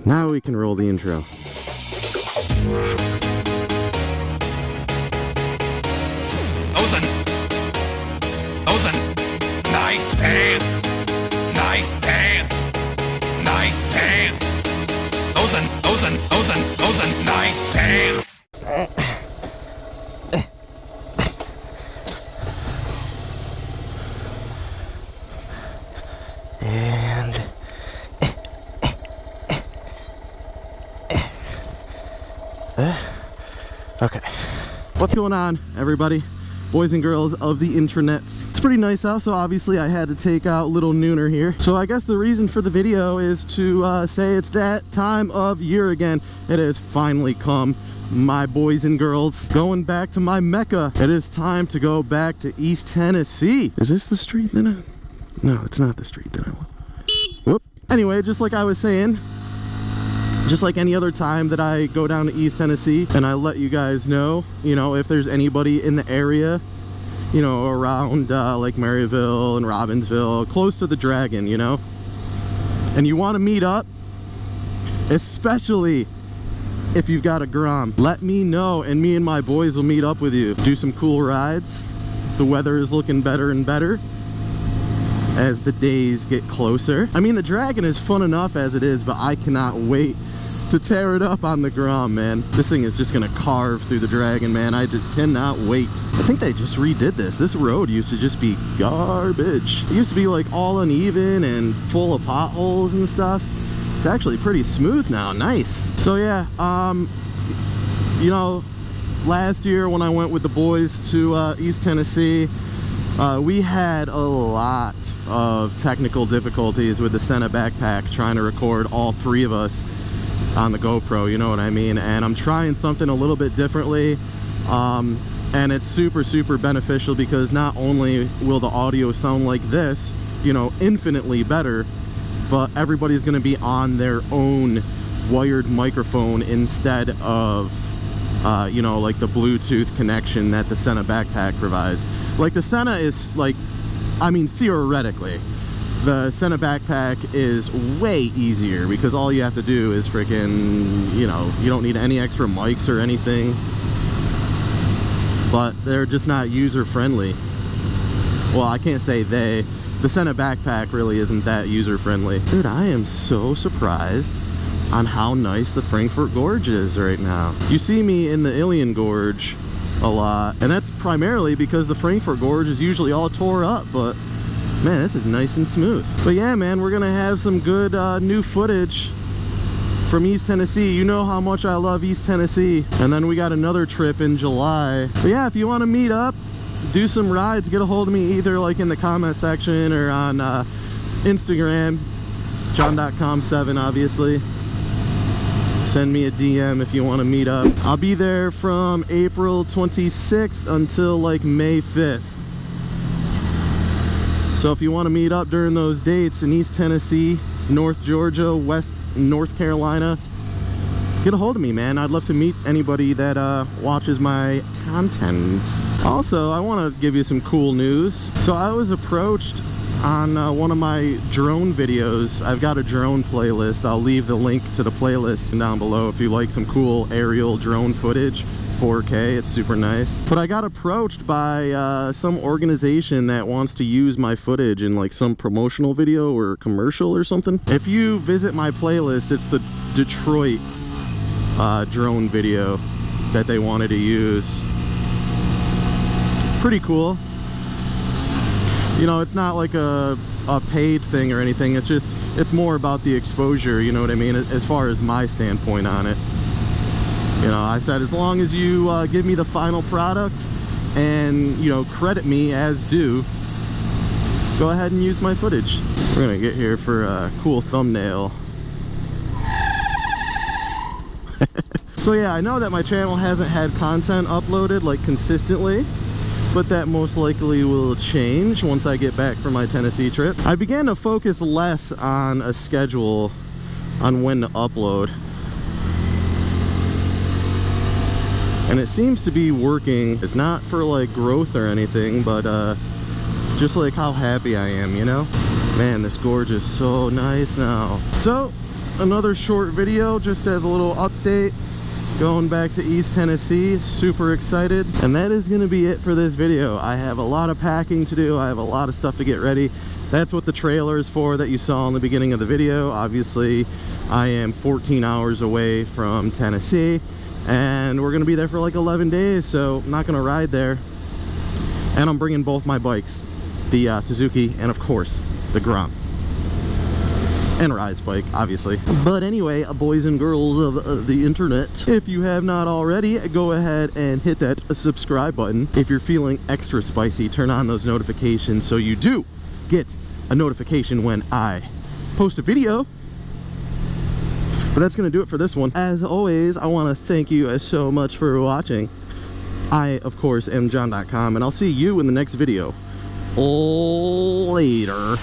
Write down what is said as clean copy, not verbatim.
Now we can roll the intro. Nice pants. Nice pants. Nice pants. Those are nice pants. And okay, what's going on, everybody, boys and girls of the intranets? It's pretty nice out, so obviously I had to take out little Nooner here. So I guess the reason for the video is to say it's that time of year again. It has finally come, my boys and girls. Going back to my mecca. It is time to go back to East Tennessee. Is this the street that I... No, it's not the street that I want. Whoop. Anyway, just like I was saying, just like any other time that I go down to East Tennessee and I let you guys know, you know, if there's anybody in the area, you know, around like Maryville and Robbinsville, close to the Dragon, you know, and you want to meet up, especially if you've got a Grom, let me know and me and my boys will meet up with you. Do some cool rides. The weather is looking better and better as the days get closer. I mean, the Dragon is fun enough as it is, but I cannot wait to tear it up on the Grom, man. This thing is just gonna carve through the Dragon, man. I just cannot wait. I think they just redid this. This road used to just be garbage. It used to be like all uneven and full of potholes and stuff. It's actually pretty smooth now. Nice. So yeah, you know, last year when I went with the boys to East Tennessee, we had a lot of technical difficulties with the Sena backpack trying to record all three of us on the GoPro, you know what I mean? And I'm trying something a little bit differently, and it's super beneficial because not only will the audio sound like this, you know, infinitely better, but everybody's going to be on their own wired microphone instead of you know, like the Bluetooth connection that the Sena backpack provides. Like the Sena is like, I mean, theoretically, the Sena backpack is way easier because all you have to do is freaking, you know, you don't need any extra mics or anything, but they're just not user friendly. Well, I can't say they. The Sena backpack really isn't that user friendly. Dude, I am so surprised on how nice the Frankfort Gorge is right now. You see me in the Ilion Gorge a lot, and that's primarily because the Frankfort Gorge is usually all tore up, but man, this is nice and smooth. But yeah, man, we're gonna have some good new footage from East Tennessee. You know how much I love East Tennessee. And then we got another trip in July. But yeah, if you want to meet up, do some rides, get a hold of me either like in the comment section or on Instagram, john.com7 obviously. Send me a DM if you want to meet up. I'll be there from April 26th until like May 5th. So if you want to meet up during those dates in East Tennessee, North Georgia, West North Carolina, get a hold of me, man. I'd love to meet anybody that watches my content. Also, I want to give you some cool news. So I was approached on one of my drone videos. I've got a drone playlist. I'll leave the link to the playlist down below if you like some cool aerial drone footage. 4K, it's super nice. But I got approached by some organization that wants to use my footage in like some promotional video or commercial or something. If you visit my playlist, it's the Detroit drone video that they wanted to use. Pretty cool. You know, it's not like a paid thing or anything. It's just, it's more about the exposure, you know what I mean, as far as my standpoint on it. You know, I said, as long as you give me the final product and, you know, credit me as due, go ahead and use my footage. We're gonna get here for a cool thumbnail. So yeah, I know that my channel hasn't had content uploaded like consistently, but that most likely will change once I get back from my Tennessee trip. I began to focus less on a schedule on when to upload, and it seems to be working. It's not for like growth or anything, but just like how happy I am, you know? Man, this gorge is so nice now. So another short video just as a little update. Going back to East Tennessee, super excited. And that is gonna be it for this video. I have a lot of packing to do. I have a lot of stuff to get ready. That's what the trailer is for that you saw in the beginning of the video. Obviously, I am 14 hours away from Tennessee, and we're gonna be there for like 11 days, so I'm not gonna ride there. And I'm bringing both my bikes, the Suzuki and of course the Grom. And Rise bike, obviously. But anyway, boys and girls of the internet, if you have not already, go ahead and hit that subscribe button. If you're feeling extra spicy, turn on those notifications so you do get a notification when I post a video. But that's gonna do it for this one. As always, I want to thank you so much for watching. I, of course, am John.com, and I'll see you in the next video. Later.